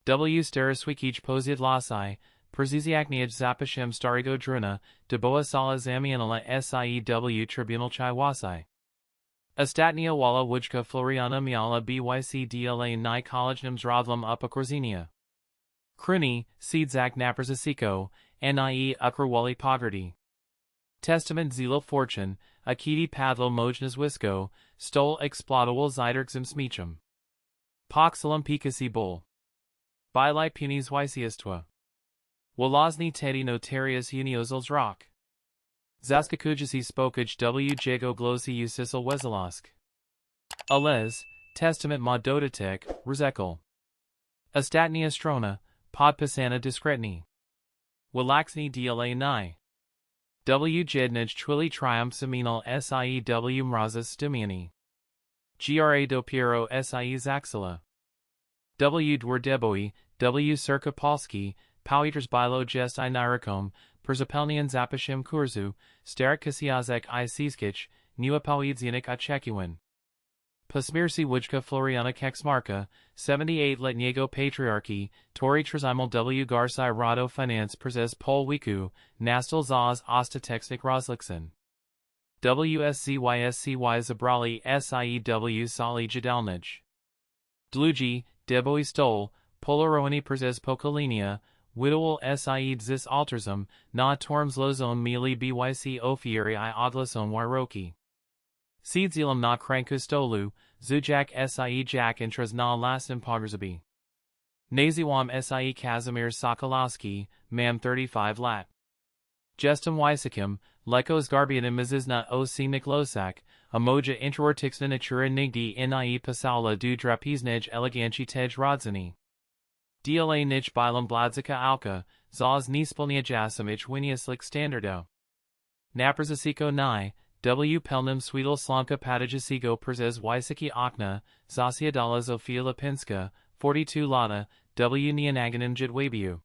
W. Staroswikij posiadłości, Przeziakniaj zapashem starego druna, Deboa sala zamianala siew tribunal chiwasi. Ostatnia wala Wujka Floriana miala byc dla ni kolejnym zrodlem Upokorzenia. Kruni, Siedzak naprzysico, nie ukrwali poverty. Testament zelo fortune, akidi padlo mojnazwisko, stol explodoval zidergzim smichum. Poxilum picasi bull. Bylai punis wysiestwa. Wolozny teddy notarius uniozals rock. Zaskakujasi spokaj w jego glosi usisal wezelosk. Alez, testament ma dodatek, rzekł. Ostatnia strona, podpisana dyskretnie. Wilaksny dla ni. W jednaj twili triumph seminal siew mrazas stumiani. Gra dopiero sie zaxila. W dwardeboi, w circa polski, Powiters bilo jest I narukom, Przepelnian zapashem kurzu, Starik kasiazek I siskich, Niwa powiedzienik I czekuin. Pasmirsi Wujka Floriana Kaczmarka, 78-letniego patriarchy, Tori Trzymal w Garsai Rado Finance Przez Pol Wiku, Nastal Zaz Ostatecznik Rozliksen. WSCYSCY Zabrali SIEW Sali Jadalnij. Dlugi, Deboi Stol, Polaroani Przez Pokolenia, Widowal sied zis altersum, na torms lozon mili byc ofieri I odlason wyroki. Seedzilum na krankustolu, zujak sie jak intras na lastim pogrzabi. Naziwam sie Kazimierz Sokolowski, mam 35 lat. Gestum wysikim, lekos garbianim mizizna o scenic losak, a moja intrortixna natura nigdi nie pasaula du drapiznej eleganci tej rodziny. Dla nich bilum bladzika alka, zaz nispolnia jasamich winiaslik standardo. Naprzeciwko ni, w pelnym swidel slanka padajasigo przez wysiki okna, zasiadala Zofia Lipinska, 42 lata, w nieanaganym jadwabiu.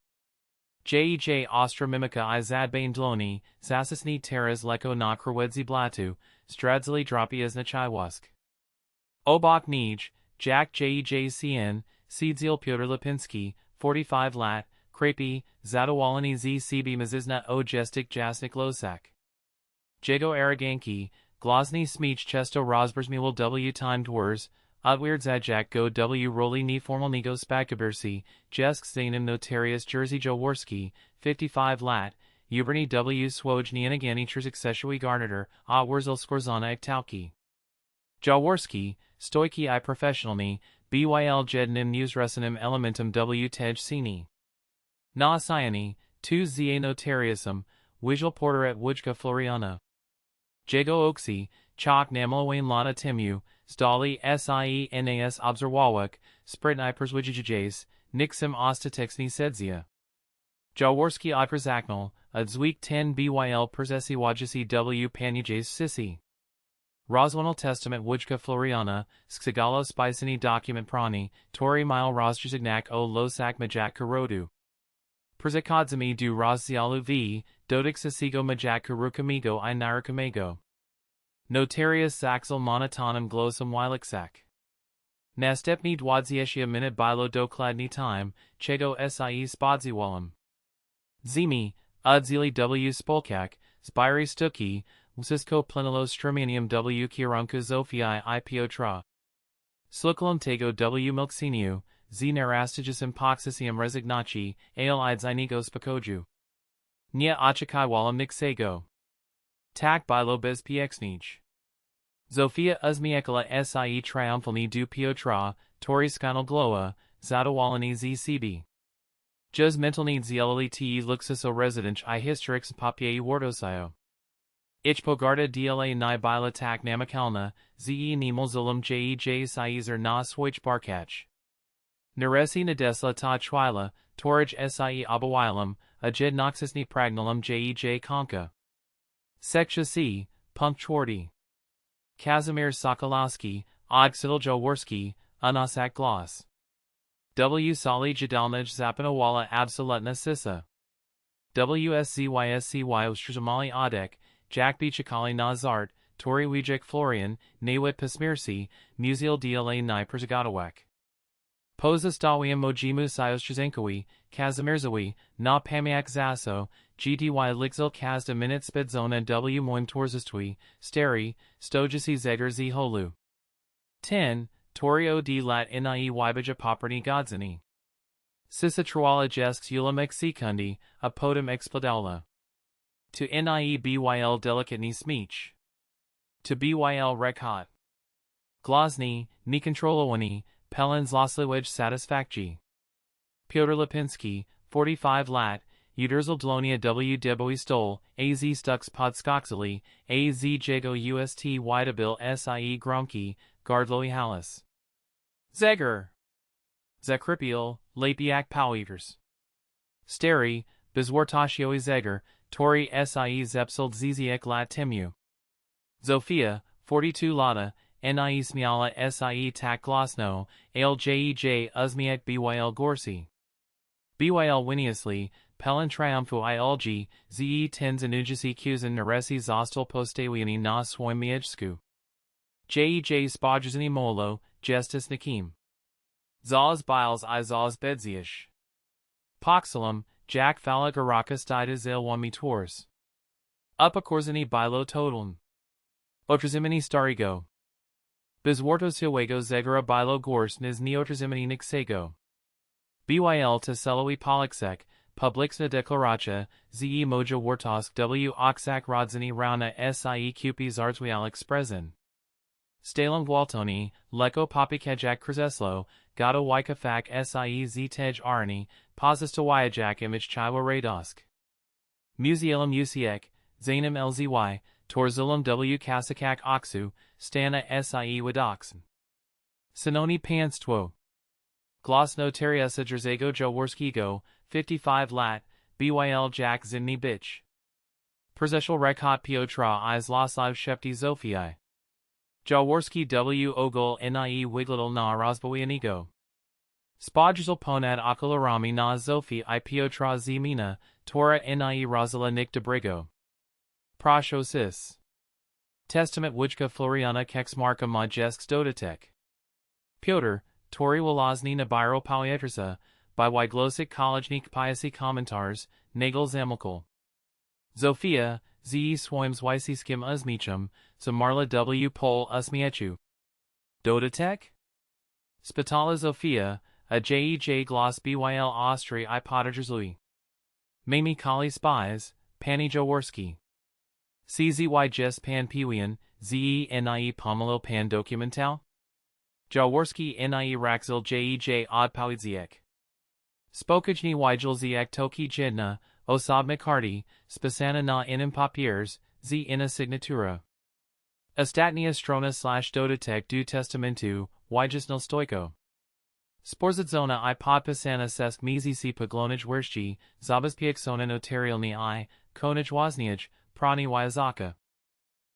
Jej ostra mimika I zadbane dloni, zasasni teraz leko na krawedzi blatu, stradzili dropias na chiwask. Obok nij, jak jejcn, Seedzil Piotr Lipinski, 45 lat, Krapi, Zadowalany ZCB Mizizna o Jestik Jasnik Losak. Jego Araganki, Glosny Smich Chesto Rozbrzmiwal w Time Dwars, Udweird Zajak Go w Roli Neformalnego Spakabirsi, Jesk Zanim Notarius Jerzy Jaworski, 55 lat, Uberni w Swoj Nianagani Trzykseshi Garnader, a Wurzel Skorzana Iktauki. Jaworski, Stoiki I Professionalni, Byl jednym newsresenim elementum w tej sceni. Na siani, tu za notariusum, Wijal porteret Wujka Floriana. Jego oksi, chok namalawain lana timu, zdali sienas obserwawak, spritni przwijjajes, nixim ostateczni sedzia. Jaworski I przaknal, a zwik 10 byl przesiwajasi w panijajes sisi. Rozwanal Testament Wujka Floriana, Sksigalo Spisani Document Prani, Tori Mile Rozjazignak o Losak Majak Kurodu. Przekadzami du Rozzialu v, Dodik Sasigo Majak Kurukamigo I Narakamego. Notarius Saxel Monotonum Glosum Wiliksak. Nastepni Dwadzieshia Minute Bilo Dokladni Time, Chego Sie Spodziwalam. Zimi, Udzili w Spolkak, Spiri Stuki, Usisko Plenilo Struminium w Kierunku Zofii I Piotra. Slukulum Tego w Milksiniu, Z Narastigisum Poxisium Resignaci, Aelides Inigo Spakoju. Nie Oczekaiwalam Nixego. Tak Bilo Bez Piexnij. Zofia Uzmiekala Sie Triumphalni du Piotra, Tori Skanal Gloa, Zadowalani ZCB. Juz Mentalni Zielali Te Luxuso Residence I Historics Papiei Wardosio. Ich pogarda dla ni bila tak namakalna, ze nemol zulum jej saizer na switch barkach. Naresi nadesla ta chwila, torij sie abawilam, a jed noxisni pragnalum jej konka. Seksha c, punctuarty. Kazimierz Sokolowski, Odczytaniu Jaworski, unosak gloss. W sali jadalnij zapanowala absolutna sisa. WSCYSCY Ostrozamali Odek, Jakby Chakali na Zart, Tori Wujek Florian, Nawit Pasmirsi, Muziel dla ni Przygotowek. Pozostawiam mojimu siostrzeńkowi, Kazimierzowi, na pamięć zaso, gdy lixil każda minut spędzona w moim towarzystwie, starej, stojasi zegar z holu. 10. Tory od lat nie wybaja poprzedni godziny. Sysatrwala jesks ulimek sekundi, a potem eksplodoula. To nie byl delikatny smicz. To byl rekhat. Glazny, niekontrolowany, pelin zlosliwej satisfakcji. Piotr Lipinski, 45 lat, uderzel dlonia w deboi stol, az stux podskoksili, az jego ust widabil sie gromki, gardloi halis. Zegar. Zakripiel, lapiak powiters. Stary, bezwartatioi zegar, tori sie zepsild ziziek lat timu. Zofia, 42 lata, nie smiala sie tak glasno, aljej uzmiek byl gorsi. Byl winiously, pelin triumphu ilg, ze tens anujasi kuzin naresi zostal postawieni na swoimiejsku. Jej spodrzani molo, gestus nakim. Zaz biles I zaz bedziish. Poxilum, Jack fala garakas didas ilwami tours. Upokorzenie bilo totaln. Otrazimini starigo. Bizwartos hilwego zegara bilo gors niz neotrazimini nixego. Byl to seloi poliksek, publiksna deklaracja, ze moja wartosk w oksak rodziny rauna sie kupi zarzwial exprezen. Stalem gwaltoni, leko popikejak krzeslo, gado wujka fak sie ztej arni, pozostawajak image chiwa radosk. Musealum usiek, zanim lzy, torzulum w kasakak oksu, stana sie wadoxen. Sinoni panstwo. Glasno teriesa drzego jaworskiego, 55 lat, byl jak zimni bitch. Przeszł rekhat piotra iz loslav shepti zofii. Jaworski w ogol nie wiglitl na rozwoyanigo. Spodrzal ponad okularami na zofii I piotra zimina, tora nie rozala nick dobrego. Prosho sis. Testament Wujka Floriana Kaczmarka majesk dodatek. Piotr, Tori Wolozny na biro Pawietrza, by Wyglosik Kolejnik Piasi Kommentars, Nagel Zamokal. Zofia, ze swoims wysiskim uzmichum, Marla w pol usmiechu. Dodatek? Spitala Zofia, a jej glas byl ostry I podajrzlui. Mami kali spies, pani Jaworski. Czj jes pan piwian, ze nie pomelo pan dokumental? Jaworski nie rakzil jej odpowiedziek. Spokojnie widzielziek toki jedna, osobny karty, spisana na innym papiers, z inna signatura. Ostatnia strona / dodatek du testamentu, widzielno stojko. Sporzadzona I podpisana sesk mizisi poglonij wierści, zabezpieczona notarialnie I, konij wozniaj, prani wyazaka.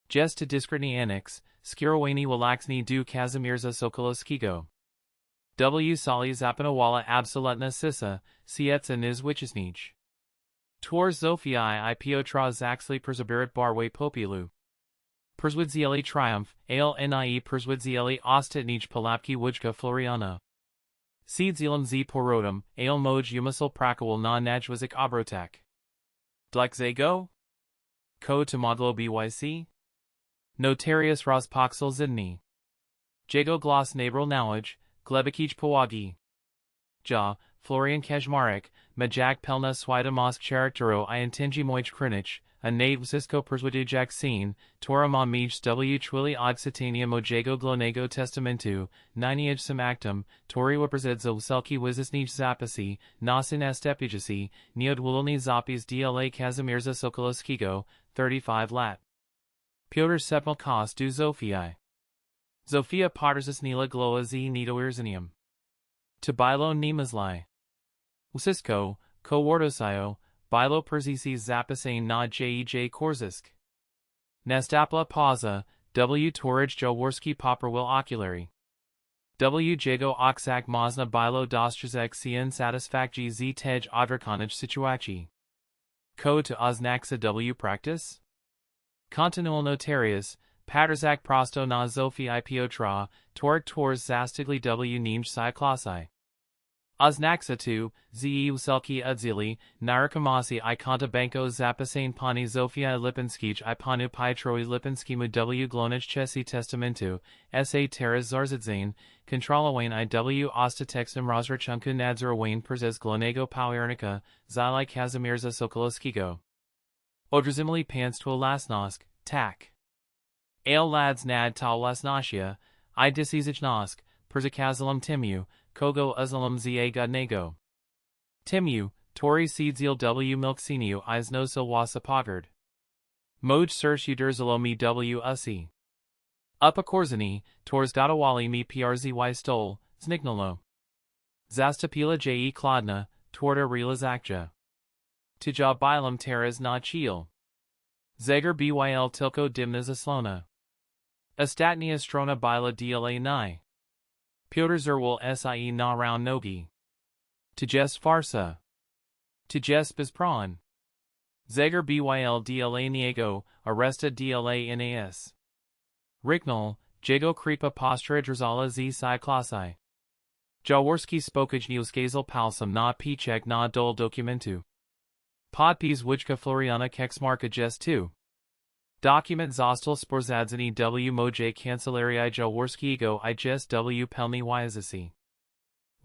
Jest to dyskretny annex, skierowani walaksni du Kazimierza Sokolowskiego. W sali zapanowala absolutna sisa, sietza nizwiczesnij. Tor Zofii I piotra zaxli perzabirat barwe popilu. Przwidzieli triumph, nie przwidzieli ostatnij polapki Wujka Floriana. Siedzilum z porodum, moj umysł prakowal na najwizik obrotak. Dlaczego? Ko to modlo byc? Notarius rozpoxel zidni. Jego glas nabral nałaj, glebakich połagi. Ja, Florian Kaczmarek, majak pelna swida mosk charaktero I intęgi moj krynich, a najwsisko przwidzijak scene, tora ma mij w twili odczytania mojego glonego testamentu, niniejaj sam actum, tori wyprzedzo selki wizisnij zapisi, nasin estepijasi, nieodwólny zapis dla Kazimierza Sokolowskiego, 35 lat. Piotr sepmal kos du Zofii. Zofia Potrzesnila gloa z nidoirzenium. To bilo nemazli. Usisko, kowartosayo, bilo perzisi zapisane na jej korzisk. Nastapla pauza, w torij jaworski poprowil oculari. W jego oksak można bilo dostrzec cien satisfakcji z tej odwracanej sytuacji. Ko to oznaksa w practice? Continual notarius, Patrzak prosto na Zofii Piotra, Torek Tors zastigli w nim si klasai. Oznaksatu, ze uselki udzili, narakamasi I konta banko zapasane pani Zofia Lipinskich I panu Pietroi Lipinskimu w glonich chesi testamentu, sa teres zarzidzane, kontrolawain iw ostatexem rozrachunku nadzorowain perzes glonego powiernika, zili Kazimierza Sokoloskigo. Odrzimili panstwo lasnosk, tak. Ale lads nad ta lasnasia, I disizijnosk, perzakazalum timu, kogo uzalum za godnego. Timu, tori seedzil w milksinu iznoso wasapagard. Moj sersh uderzalo mi w usi. Upokorzenie, tors dotawali mi przzy stol, znignalo. Zastapila je kladna, twarda realizakja. Tija bilum teres na chil. Zegar byl tilko dimna zaslona. Ostatnia strona bila dla ni. Piotr zerwal sie na round nogi. Tijes farsa. Tijes bezpran. Zegar byl dla niego, arresta dla nas. Riknal, jego kripa postra drzala z si klasai. Jaworski spokojniu skazel palsam na pichek na dol dokumentu. Podpis Wujka Floriana Kaczmarka jest tu. Dokument został sporządzony w mojej kancelarii Jaworskiego I jest w pełni wijzasi.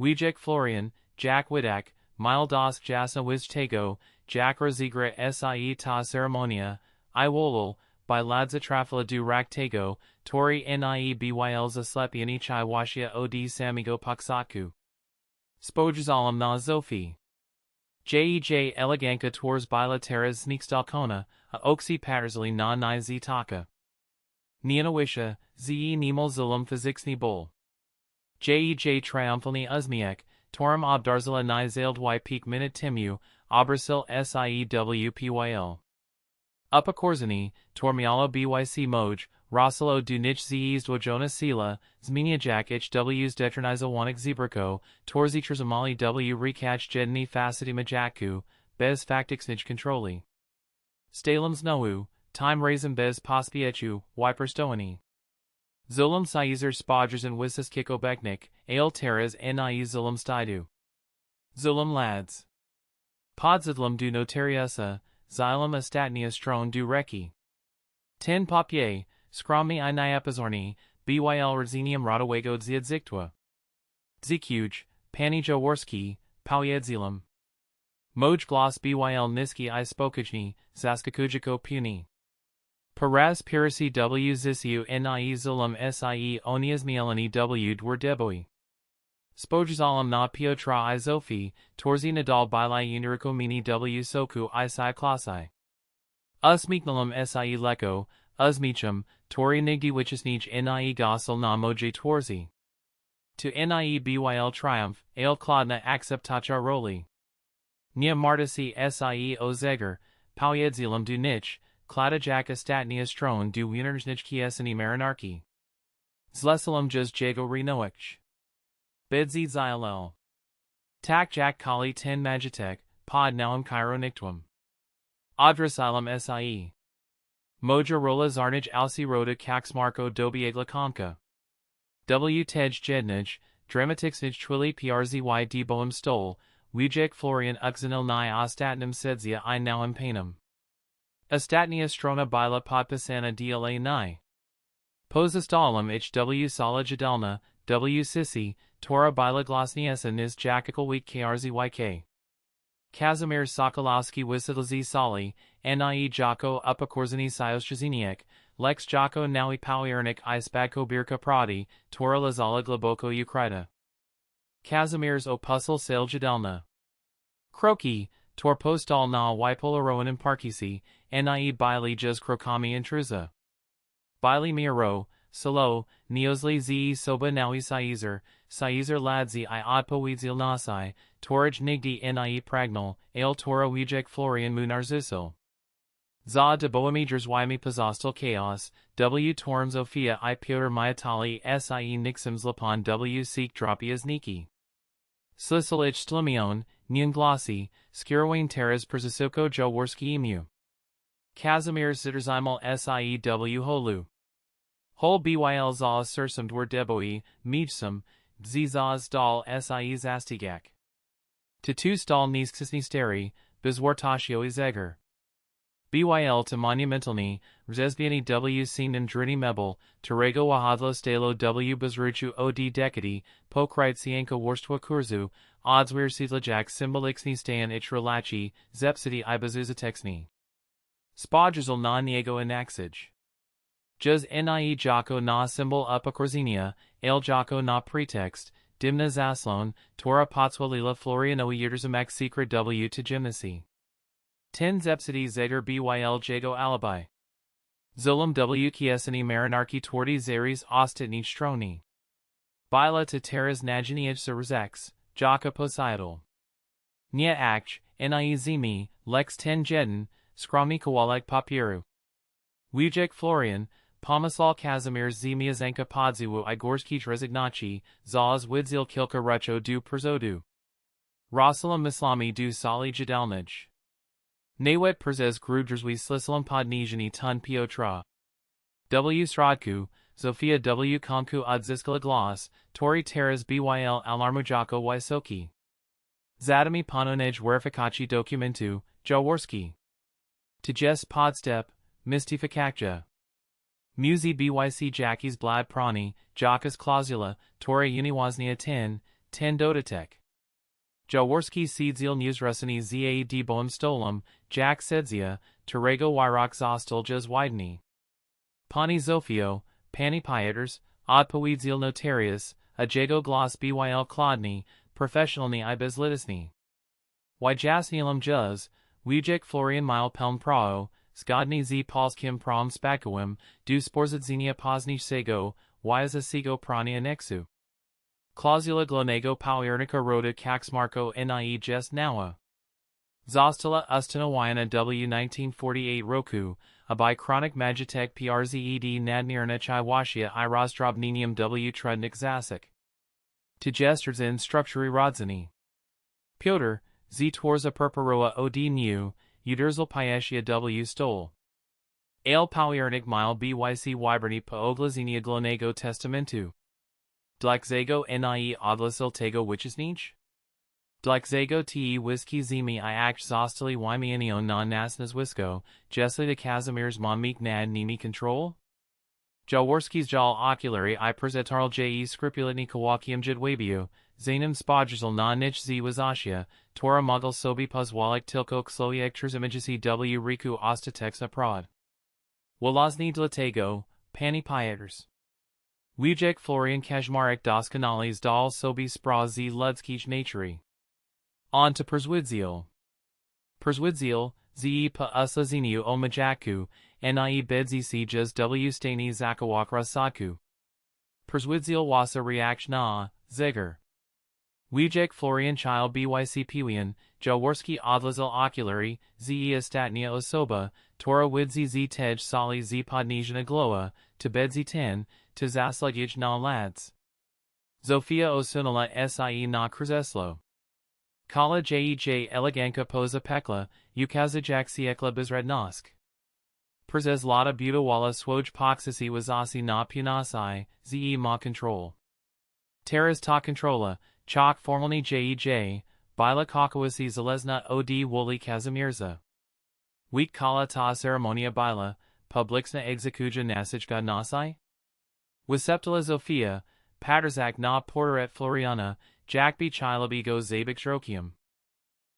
Wujek Florian, jak widak, mile dos jasna wiz tego, jak rozigra sie ta ceremonia, I wolol, by ladza trafila du rak tego, tori nie byl zaslepiani chai wasia od samigo paksatku. Spojrzalam na Zofii. Jej eleganka tors bila teres znikstalkona, a oksi paterzli na ni z taka. Nianawisha, ze nemol zulum fiziksni bol. Jej triumphalni uzmiek, torum obdarzala ni zaild y peak minute timu, obrasil siewpyl. Upokorzenie, tormialo byc moj, Rosalo du nich zdwojona sila, zmieniajak hw's detronizowanik zebrako, torzitrzamali w rekach jedni faceti majatku, bez faktiksnij kontroli. Stalem znowu, time razem bez pospiechu, wyperstoani. Zulum sizer spodrzan wisas kikobeknik, ale teres ni zulum stidu. Zulum lads. Podzidlum du notariusa, xylum ostatnia stron du reki. Ten papier, skromni I niapazorni, byl rodzinium rodowego dziedzictwa. Zikuj, pani Jaworski, powiedzilum. Moj glas byl niski I spokojni, zaskakujiko puni. Peraz pirasi w zisiu nie zulum sie oniazmielani w dwar deboi. Spojrzalum na Piotra I Zofii, torzi nadal bili uniriko mini w soku I si klasai. Usmiknalum sie leko, uzmichum, tori nigdi wichisnij nie gosel na moje torzi. To nie byl triumph, ale kladna acceptacha roli. Nia martasi sie o zegar, powiedzilum du nich, kladajak ostatnia stron du unerjnichki eseni marinarki. Zlesilum jaz jego renoich. Bedzi zilel. Tak jak kali ten magitek, pod nauam chironictwum. Adrasilum sie. Moja rola zarnij alsi roda Kaczmarko dobiegla konka. W tej jednij, dramatixnij twili przzy dboim stol, Wujek Florian uxanil ni ostatnim sedzia I nauam painum. Ostatnia strona bila podpisana dla ni. Pozostalum hw sala jadelna, w sisi, tora bila glasniesa niz jakikal krzych. Kazimierz Sokolowski wysadlzi sali, nie jako upokorzenie siostrzeniek, lex jako naui powiernik I spadko birka pradi, tora lazala globoko ukryta. Kazimierz opusel sale jadelna. Kroki, tor postal na wypolarowanym parkisi, nie bili jaz krokami intruza. Bili miro, salo, neozli ze soba naui sizer ladzi I odpowiedzil nasi, toraj nigdi nie pragnal, ale tora Wujek Florian mu narzisil. Za de boemiders ymi pozostal chaos, w torm Zofia I Piotr Myatali sie nixim zlapon w seek dropias niki. Slisalich slumion, nian glossy, skirawain teres przysoko Jaworski emu. Kazimierz zitterzimal sie holu. Hol byl za sursum dwar deboi, mijsum, dzizaz dal sie zastigak. To tu stal niskisni steri, bezwartatio i zegar. Byl to monumentalni, rzezbieni w sin drini mebel, terego wahadlo stalo w bezruchu od decadi, pokrytsienko warstwa kurzu, odswear sidlajak symboliksni stan ich relaci, zepsidi I bezuzatexni. Spodrzal na niego inaxij. Juz nie jako na symbol upokorzenia, ale jako na pretext, dimna zaslon, tora potswalila Florianowi yerdzamek secret w to gymnasy. Ten zepsidi zegar byl jago alibi. Zolum w kiesani marinarki twardi zaris ostatniej strony. Bila to teras najiniach serzex, jaka posiadal. Nie ach, nie zimi, lex ten jeden, skromny kawalek papieru. Wujek Florian, pomysł Kazimierz zmiazanka podziwu igorskich rezygnacji, zaz widzil kilka rucho du przodu. Rosala myslami du sali jadalnij. Nawet przez grudrzwi slislom podniesieni tun piotra. W srodku, Zofia w konku odzyskala glas, tori teraz byl alarmujako wysoki. Zadami pononej weryfikacji dokumentu, Jaworski. Tjes podstep, mystifikacja. Muzy byc Jackie's blad prani, Jaka's klausula, tori uniwaznia ten dodatek. Jaworski siedzil newsrusani za boem stolum, Jack sedzia, terego wyrok zostal jaz widni. Pani Zofio, pani pieters, odpowiedzil notarius, a jego glas byl kladni, professionalni I bezlitisni. Jasnilum juz, Wujek Florian mile pelm prao, zgodni z polskim prom spadkowym, du sporzydzenia poznajszego, sego prania nexu. Klausula glonego powiernika roda Kaczmarko nie jest nała. Zostala ustanowiona w 1948 roku, aby chronic majitek przed nadmierna chiwasia I rozdrobnieniem w trudnych zasek. Tjestrdzin struktury rodziny. Piotr, z twarza perperoa od new, uderzal piesia w stol. Ale powiernik mile byc wybrani po oglazenia glonego testamentu. Dlaczego nie odlasil tego wycisnich? Dlaczego te whisky zimi I ach zostali wymienio na nas nazwisko, jeśli Kazimierz ma mich nad nimi control? Jaworski's jal oculary I prezentarl skrupulatni kawakiem jedwabio, zanim spodrzal na nich z wazasia, tora mogel sobi pozwalek tylko ksloiek trzymajcy w riku ostatex aprod. Wolazni dlatego, pani pieters. Wujek Florian Kaczmarek doskonale zdal sobie spra z ludzkich natury. On to przwidziel. Przwidziel, ze po uslazeniu o majaku, nie bedzisi jaz w stanie zakawak rozsadku. Przwidziel wasa react na, zegar. Wujek Florian child byc piwian, Jaworski odlazel oculary, ze ostatnia osoba, tora widzi z tej sali z podniesiona glowa, to bedzi ten, to zaslugić na lads. Zofia osunula sie na krzeslo. Kala jej eleganka poza pekla, ukazajak siekla bezrednosk. Przez lata budowala swoj poksisi wazasi na punasi, ze ma control. Teraz ta kontrola, chok formalni jej, bila kakawasi zalezna od woli Kazimierza. Week kala ta ceremonia bila, publiczna exekuja nasijka nasi? Wyceptala Zofia, Paterzak na porteret Floriana, Jack b chilabigo zabik drokium.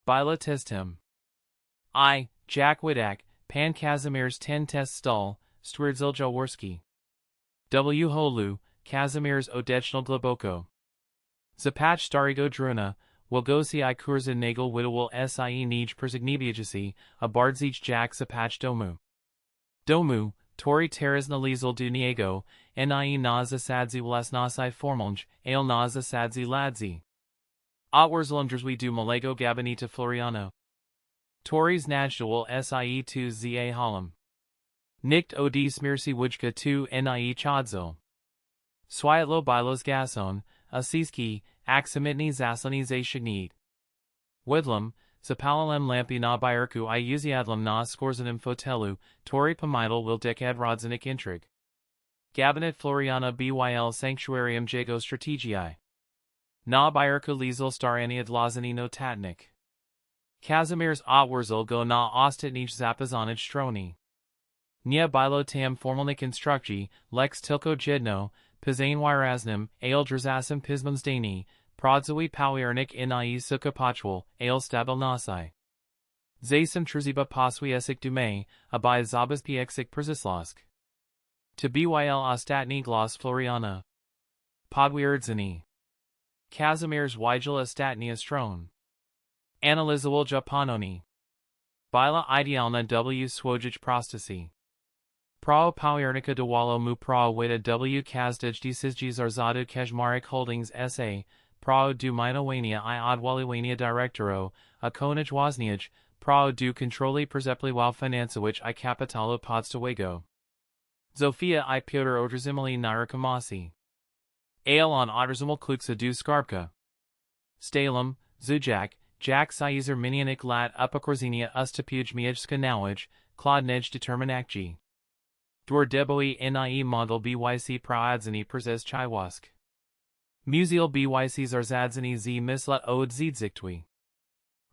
Bila testem. Jack widak, pan Kazimierz ten test stall, stwierdzil Jaworski. W holu, Kazimierz odechnal globoko. Zapach starigo druna, wilgosi I kurza nagel widowal sie nij przygnibiajasi, a bardzich Jack zapach domu. Domu, tori teraz nalizal du niego, nie na zasadzi wlasnasi formalnj, ale na zasadzi ladzi. Otwrzlumdrzwi du malego gabineta Floriano. Tories najdwal sie tu za halum. Nikt od smirsi wujka tu nie chodzil. Swiatlo bilos gason, asiski, aksamitni zaslani zashignid. Wedlum, zapalalem lampi na bierku I uziadlum na skorzanim fotelu, tori pamidal will decad rodzinnik intrig. Gabinet Floriana byl sanctuarium jego strategii. Na Bayerku Liesel staranie dlazany notatnik. Kazimierz Otwurzel go na ostatnich zapazanich stroni. Nie bilo tam formalnik instrukcji, lex tylko jedno, pisane wyraznym, ale drzasem pismem zdani, prodzui powiernik inai suka pochwal, ale stabilnasi. Zasem trzyba poswiesik dume, aby zabaz pieksik przyslosk. To byl ostatni glas Floriana. Podwierdzeni. Kazimierz widziel ostatnia stron. Analizowal Japanoni. Bila idealna w swojich prostasy. Pro powiernika dowalo mu pro weda w kazdaj decisji zarzadu Kaczmarek Holdings S.A., pro du minowania I odwaliwania directoro, a konij wozniaj, pro du kontroli przepływu finansowich I kapitalu podstawowego. Zofia I Piotr odrzymali narakamasi. Ale on odrzymal kluksa du skarbka. Stalem, Zujak, Jak Sizer Minionik lat Upokorzenie ustapuj Miejska Nawij, Klodnej Determinakji. Dwar deboi nie model byc prowadzeni przez Chiwask. Muziel byc zarzadzeni z misla od Dziedzictwi.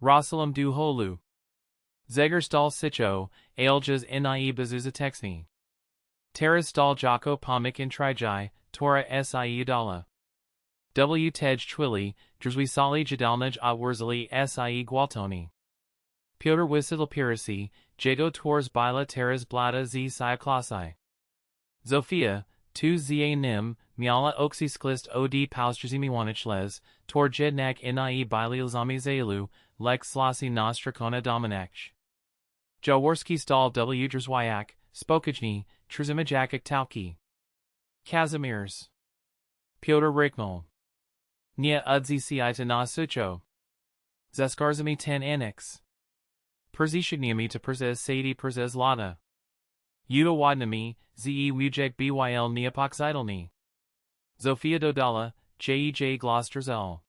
Rosalem du holu. Zegerstal Sicho, Aljas nie bezuzatexni. Teraz stal Jako Pomik Intrijai, Tora sie Udala. W tej chwili, Drzwisali Jadalnij Otwurzeli sie Gwaltoni. Piotr Wysidel Pirasi, Jego Tors Bila Teras Blada z Siaklasai. Zofia, tu za nim, Miala Oksisklist od Paustrzimiwanich Tor Jednak nie Bililzami Zailu, Lex Slasi Nostrakona Dominach. Jaworski Stal W Drzwiak, Spokajni, Trzymajakik Tauki. Kazimierz. Piotr Rikmal. Nie udzici na sucho. Zeskarzami ten annex. Przishigniami to przez sadi przez lata. Udowodnami, ze wujek byl niepoxidalni. Zofia dodala, jej glostrzel.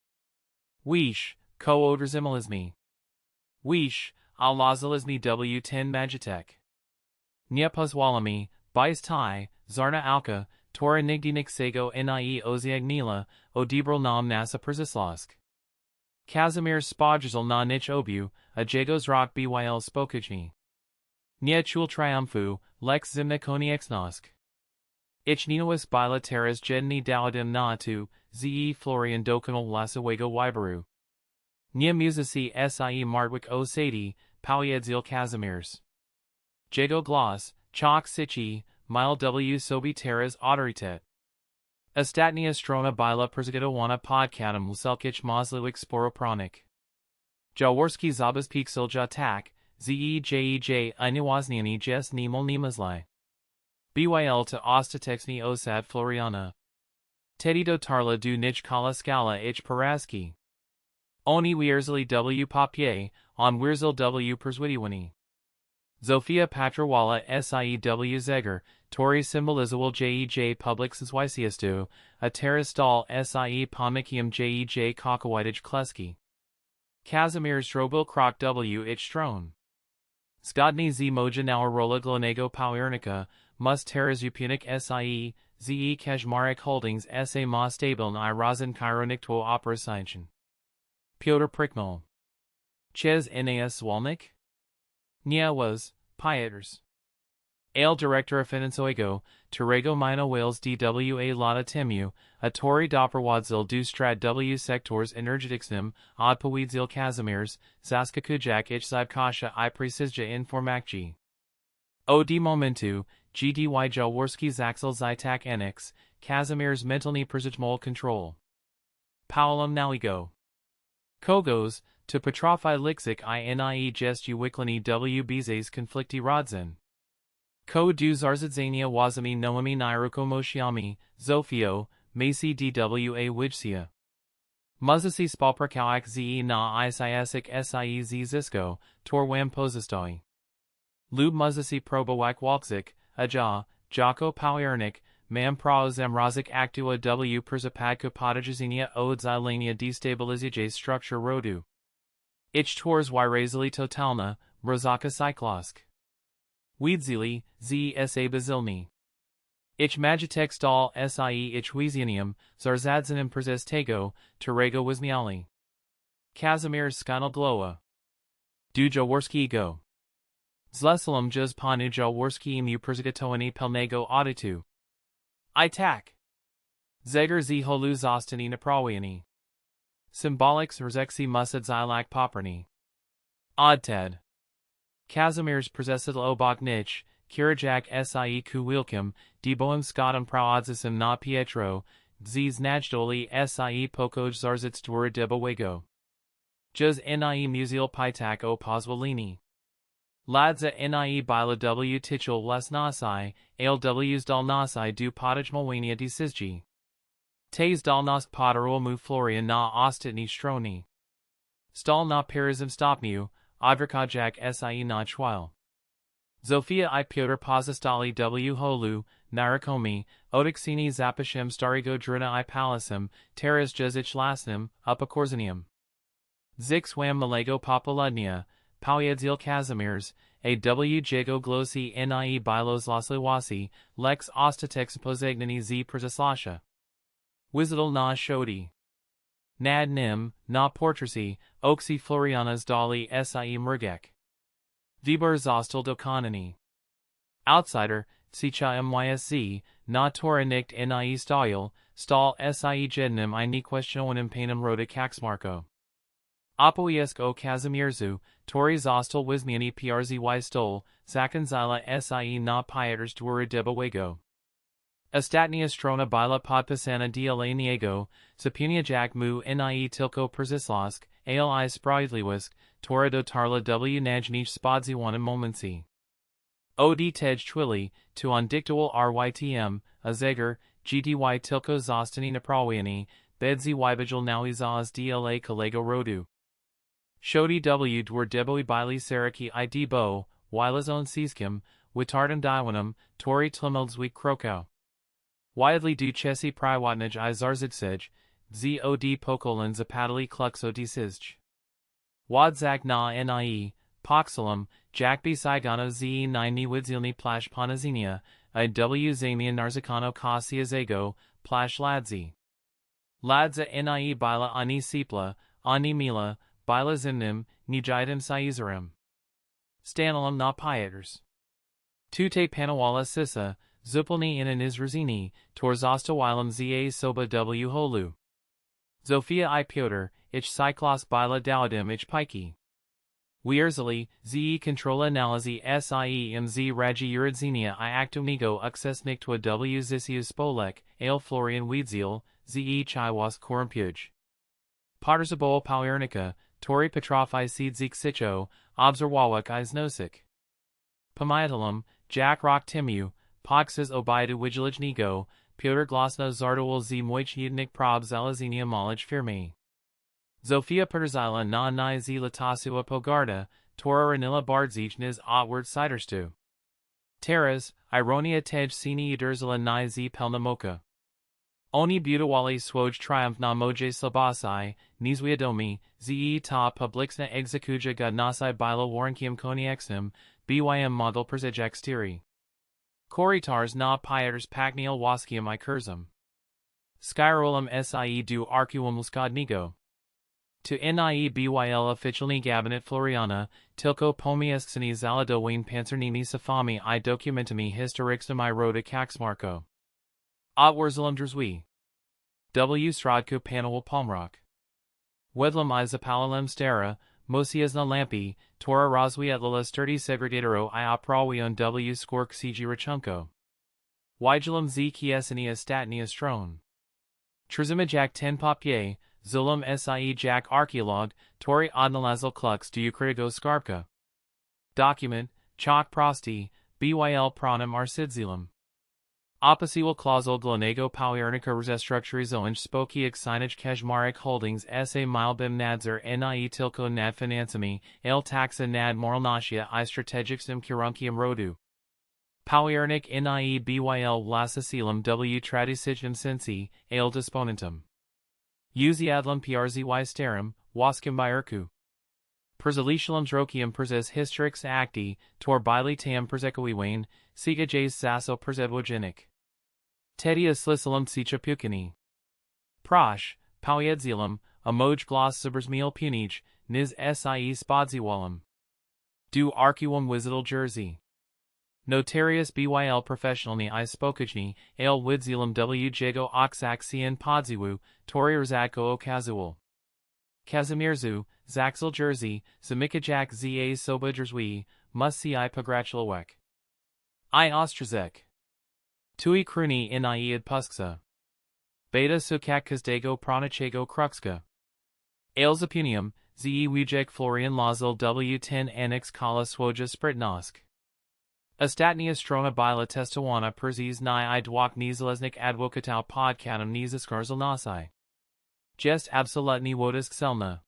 Wish, ko odrzimalizmi. Wish, al lazalizmi w ten majitek. Nie pozwalami, bis tai, zarna alka, Tora nigdinik sego nie oziagnila, odibral nam nasa przyslosk. Kazimierz Spodrzel na nich obu, a jegos rock byl spokajni. Nie chul triumfu, lex zimna koniexnosk. Ich ninois bila teras jedni dawadim na tu, ze Florian dokanal lasawego wyberu. Nie musici sie martwik o sadi, powiedzil Kazimierz. Jego glas, chok sichi, mile w sobi teras autoritet. Ostatnia strona bila przygotowwana podcatem lselkich mozliwik sporopronik. Jaworski zabaz pixelja tak, jej inewozniani jes nimol nimazli. Byl to ostatexni osad Floriana. Teddy dotarla du nich kala skala ich paraski. Oni wierzeli w papier, on wierzel w przwidiwani. Zofia Patrawala siew Zeger, Tori symbolizowal jej publics zwisiestu, a terastal sie pomikium jej kakowidij kleski. Kazimierz drobil krok w ich stron. Zgodni z moja naur rola glonego powiernika, mus teras upunik sie, ze Kaczmarek Holdings sa ma stabiln I rozin kaironikto operasinchen. Piotr Prikmal. Chez nas Zwolnik? Nie was, Pieters. Ale Director Finansoego, Terego Mina Wales DWA Lata Timu, a Tori Doperwadzil du Strad W Sectors Energetixnim, Odpowiedzil Kazimierz, Zaska Kujak ich Zybkasha I Precisja Informakji. Od Momentu, GDY Jaworski Zaxel Zytak Enix, Kazimierz Mentalny Przejmol Control. Paulum Naligo. Kogos, to Petrofy Lixik nie jest uwiklani w bizes konflikti rodzin. Ko du zarzadzania wazami noami nirukomoshiami, Zofio, Macy dwa wijcia. Muzasi spalprakałak ze na isisik sie zisko, torwam pozostoi. Lub muzasi probowak walczyk, aja, jako powiernik, mam pro zamrazik aktua w przypadku podejrzenia od zalania destabilizacji struktur rodu. Ich tors wyrazili totalna, rozaka cyklosk. Wiedzili, zsa bazilni. Ich magitex dal sie ich wiesianium, zarzadzanim przez tego, terego wyśmiali. Kazimierz skanal glowa. Du jaworski go. Zlesalam juz panu jaworski mu przygotowani pelnego audytu. I tak. Zegar z holu zostani naprawieni. Symbolics rzeksi musad zilak poprani. Odted. Kazimierz przeszedł obok nich, kirajak sie ku wilkim, deboim skotem proadzisem na Pietro, z najdoli sie pokoj zarzitstwura debowego. Juz nie muziel pitak o pozwolini. Ladza nie bila w tichul les nasi, alws dal nasi du podajmowenia decisji. Tez dal nas podarul mu Florian na ostatniej stroni. Stal na perizm stopniu, odvrkajak sie na chwil. Zofia I Piotr pozostali w holu, narakomi, odyksini zapashem starigo drina I palisem, teres jezich lasnim, upokorzenium. Zix wam malego popoludnia, powiedzil Kazimierz, aw jego glosi nie bilos loslewasi, lex ostatex pozegnani z przeslasha. Wizidal na shodi. Nad nim, na portrasi, oksi Florianas dali sie mrgek. Vibar zostal dokonani. Outsider, sicha mysz, na tora nicht nie stal sie jednym I nie questionowanym panem roda Kaczmarko. Opoiesk o Kazimierzu, tori zostal wyśmiani przzy stol, zakanzila sie na pieters dwóra debowego. Ostatnia strona była podpisana dla niego, zapewniajak mu nie tylko przyszłość, ale I sprawiedliwość, tora dotarla w najniższych spodziewanym momencie. Od tej chwili, tu on diktual rytm, a zegar, gdy tylko zostanie naprawieni, bedzi wybijal nałizaz dla kolego rodu. Shodi w dwór deboi bili seraki I debo, wilazon siskim, witardan diwanum, tori tlumeldzwi krokau. Widely du chesi prywatnij I zarzitsij, zod pokolin zapadali kluxo desizj. Wadzak na nie, poxilum, jakbi sigano ze nie widzilni plash ponazenia, I w zamian narzekano kasia zego, plash ladzi. Ladza nie bila ani sipla, ani mila, bila zimnim, nijidem sizerim. Stanalum na pieters. Tute panawala sisa, zupelni in Rodziny, torzostawilum za soba w holu. Zofia I Piotr, ich Cyclos bila dowdim ich piki. Wierzeli, ze controla analizi siemz ragi urodzenia I aktumnigo uksesniktwa w zisius spolek, ale Florian Wiedziel, ze chiwas korumpuj. Pottersabol Powiernica, tori Petrofi Siedzik Sicho, Obserwawak Iznosik. Pamiatalum, Jack Rock Timu, Poxes Obida Wigilijnigo, Piotr Glasna Zardowal z Moichidnik Prob Zalazenia Malaj Firme. Zofia Perzila na ni z Latasua Pogarda, Tora Ranila Bardzich niz Otward Siderstu. Teras, Ironia Tej Sini Uderzila ni z Pelnamoka. Oni Budawali Swoj Triumph na Moje Slabasai, Nizwiadomi, ze ta Publixna Execuja Godnasai Bila Warnkiam Koniexim, bym Model Przejextiri. Koritars na Pieters Pakniel Waskiam I Kurzum. Skyrolum sie du Arcuum Lskadnigo. To nie byl officialni gabinet Floriana, tilko pomiesksini zaladowain pancernini safami I documentami historicstum I roda Kaczmarko. Otwurzelum drzwi. W Strodko Panawal Palmrock. Wedlum I zapalilem stara, Mosiasna lampi, Tora rozwietla sturdy segregatoro I oprawion w skork cg rachunko. Wigilum z kiesini ostatnia stron. Trzymajak ten papier, zulum sie jak archeolog, tori odnalazl klux du ukritigo skarbka. Document, chok prosti, byl pronum arsidzilum. Opposiwal clausel glonego powiernika restructurizonj spokiek signage Kaczmarek Holdings sa milbim nadzer nie tilko nad financami, ale taxa nad moralnasia I strategicsum kurunkium rodu. Powiernik nie byl vlasasilum w tradicijum sensi, ale disponentum. Uziadlum przzy starum, waskim byerku. Perzelicialum drokium perzes historics acti, tor bili tam perzekoiwain, siga jas sasso perzedwogenik. Tedia slisalum tsicha pukini. Prosh, powiedzilum, a moj glas subrzmiel punij, niz sie spodziewalum. Du arcuum wizidal jersey. Notarius byl professionalni I spokojni, ale widzilum w jego oxaxian podziwu, torirzadko okazual. Kazimierzu, Zaxel jersey, zamikajak za soba jersey, musi I pogratulowek. I ostrazek. Tui kruni in ied pusksa. Beta sukak kazdego pronachego kruxka. Ailzapunium, ze Wujek Florian Lazel w10 annex kala swoja spritnosk. Ostatnia strona bila testowana perziz ni I dwok nizalesnik adwokatau podkatum nizaskarzel nasi. Jest absolutni wotisk selna.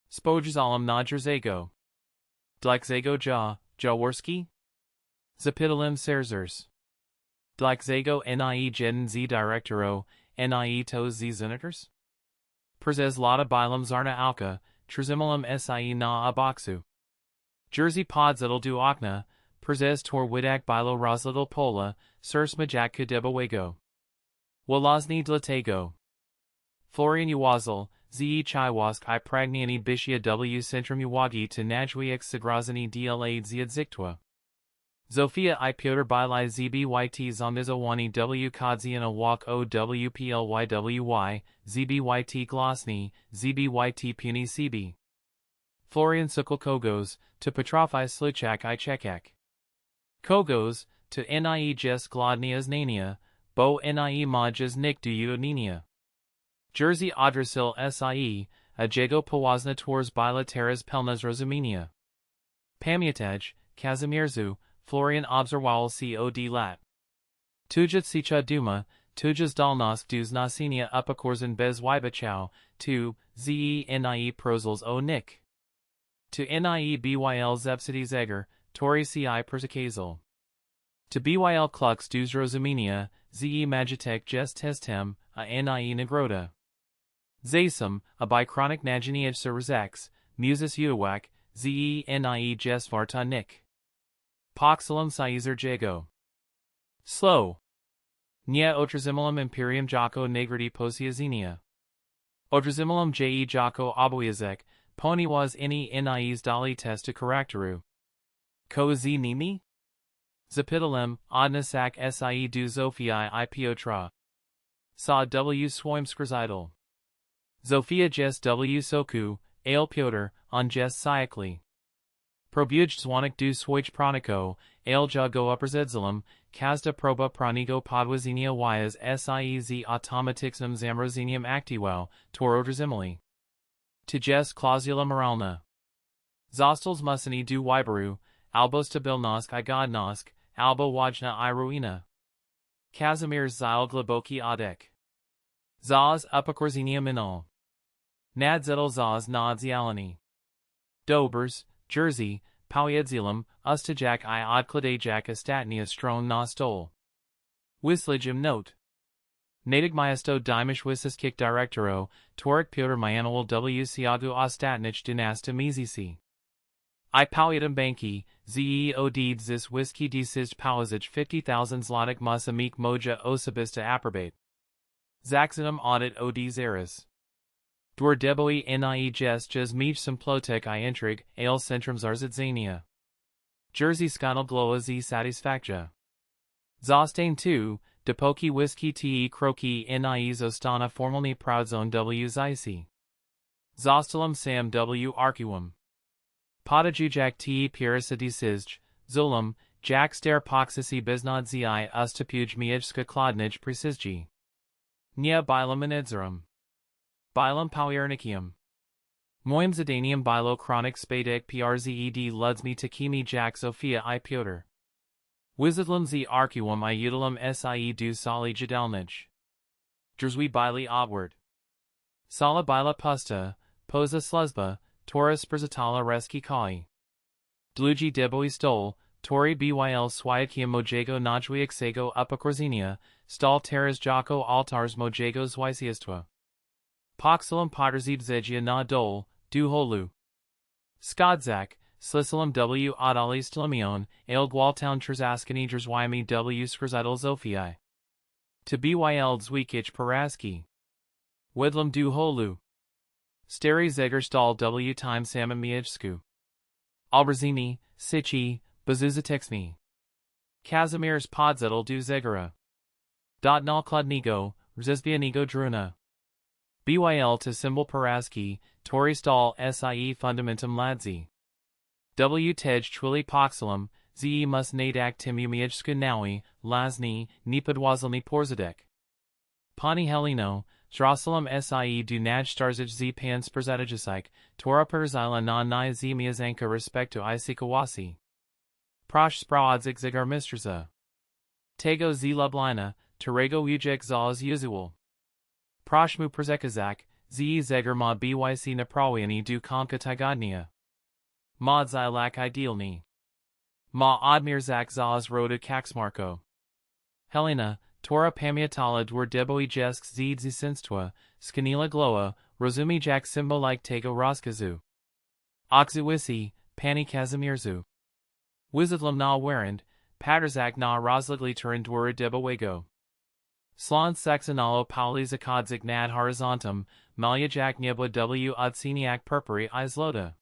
Spojrzalum na jerzego. Dlakzego Jaworski? Zapitalim serzers. Dlakzego nie jeden z directoro, nie to z zenators? Perzez lata bilum zarna alka, trzymilum sie na aboksu. Jersey podzidal du okna, perzez tor widak bilo rozlidal pola, sers majak kudebawego. Walazni dlatego. Florian uwazel, ze chiwask I pragniani bishia w centrum uwagi to najwiek sagrazani dla dziedzictwa. Zofia I Piotr Bilai zbyt zomizowani w kadziana walk owplywy, zbyt glasny, zbyt puni cb. Florian sukal kogos, to Petrofy sluchak I chekak. Kogos, to nie jes glodnias nania, bo nie majas nik du uoninia. Jersey Odrasil sie, a jego połazna tours bila teres pelnas rozumenia. Pamiętaj, Kazimierzu, Florian obserwal cod lat. Tuja sicha duma, tujas dalnosk dus nasinia upokorzeń bez wybaczał, tu, nie prozels o nick. To nie byl zepsity zeger, tori ci persikazel. To byl klux dus rozumenia, magitek jest testem, a nie nagroda. Zasum, a bichronic najiniaj serzex, musis uwak, nie jest varta nick. Poxilum Saizer Jago. Slow. Nie otrazimilum imperium jako negrity posiazinia. Otrazimilum jako obojazek, poniwas nies dali testa karakteru. Ko z nimi? Zapitalem, odnasak sie du Zofia I piotra. Sa w swoim skrzidal. Zofia jes w soku, ale Piotr, on jes siakli. Probuj dzwonik du swojch proniko, ale jago uprzedzilum, kazda proba pronigo podwazinia yas siez automatixnum zamrozinium actiwel, tor odrazimili. Tijes clausula moralna. Zostals musini du wyberu, albo stabilnosk I godnosk, albo wajna I ruina. Kazimierz zil glaboki adek. Zaz upokorzinia minol. Nadzidal zaz nadzialani. Dobers, Jersey, powiedzilum, ustajak I odkladajak ostatnia stron na stol. Wisligim note. Nadigmajesto dimish wisiskik directoro, torik Piotr Manuel w Siagu ostatnich dynasta mizisi. I powiadam banki, zeod zis whisky desist pawazich 50,000 zlotik musamik moja osobista aprobate. Zaxinum audit od zeres. Dwar deboi nie jes mij simplotek I intrig, ale centrum zarzitzania. Jersey skanal gloa z satisfactia. Zostane tu, depoki whisky te kroki nie zostana formalni proudzone w zici. Zostalum sam w arcuum. Podajujak te pirisa desizj, zulum, jak ster poxisi biznod zi ustapuj miejska kladnij precisji. Nie bilum inedzerum. Bilum powernicium. Moim zadanium bilo chronic spadek przed ludzmi takimi jak Sofia I Piotr. Wizidlum z arcuum I utilum sie du sali jadalnij. Jerzwi bili obward. Sala bila pusta, poza sluzba, Tora sprzatala reski kai. Dlugi deboi stol, tori byl swiakia mojego najwiek sego upokorzenia, stal teres jako altars mojego zwisieństwa. Poxilum poterzib zegia na dol, du holu. Skodzak, slisalum w odali stlimion, ale gwaltown trzaskani jerzwimi w skrzidal Zofii. To byl wysłuchać porażki. Wedlum du holu. Stary zegerstal w time samym mieczku. Rodziny, sici, bezuzetexmi. Kazimierz podzettel du zegera. Nakładnego, rzeźbianego druna. Byl to symbol porażki, tory stal sie fundamentum ladzi. W tej chwili poxelum, ze mus nadak timu mieczku naui, lazni, niepodwazelny porzadek. Pani Helino, Jerusalem sie du naj starzyć z pan sprzedażysik, tora perzila na nie z miazanka respectu I sikawasi. Prosh sprawdzik zigar mistrza. Tego z lublina, Terego ujek z usual. Prosh mu przekazak, z zegar ma byc naprawiani du komka tygodnia. Ma zilak idealni. Ma odmirzak z rodu Kaczmarko. Helena, Tora pamiętala dwór deboijesk z dziedzictwa, skanila gloa, rozumijak symbolik tego rozkazu. Oksywisi, pani Kazimierzu. Wizadlam na warand, paterzak na rozligli turin dwór debowego. Slon saxonalo pauli zakadzik nad horizontum, maljajak niebla w odsiniak purpuri izlota.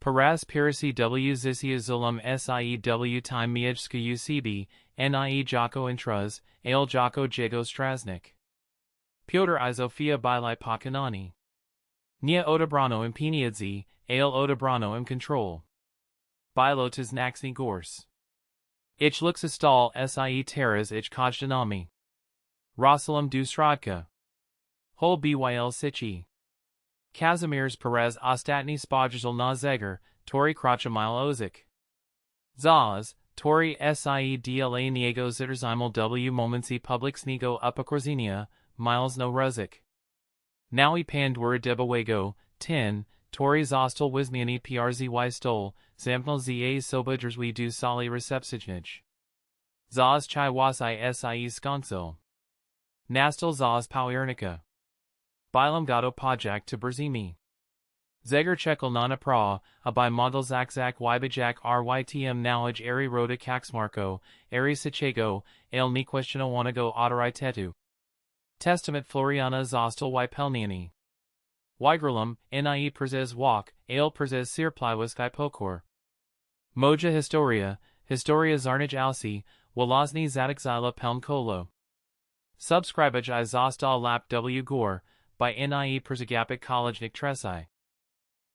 Paraz pirasi w zisia zulum siew time miejska ucb, nie jako intruz, ale jako jego straznik. Piotr Izofia bilai pokanani. Nie odebrano impeniadzi, ale odebrano im control. Bilo tis naxni gors. Ich luxistal sie teras ich kojdanami. Rosalem du stradka. Hol byl sici. Kazimierz Perez ostatni spodrzal na zegar, tori krochamil ozik. Zaz, tori sie dla niego zitterzimal w momenci publicznego upokorzenia, miles no ruzik. Naui pandwur debowego, 10, tori zostal wismiani przzy stol, zamknal za sobudrzwi du sali recepcijnij. Zaz chai wasi sie skonsil. Nastal zaz powiernika. Bilum gado pojak to brzmi. Zegar chekel na pra, a by model zakzak wybajak rytm knowledge eri roda Kaczmarko, eri sichego, ale ni questionowanago autoritetu. Testament Floriana zostal wypelniani. Wigralum, nie przez walk, ale przez sirpliwisk pokor. Moja historia zarnij alsi, walazny zadekzila pelm kolo. Subscribaj zostal lap w gore, by nie przegapik college niktresai.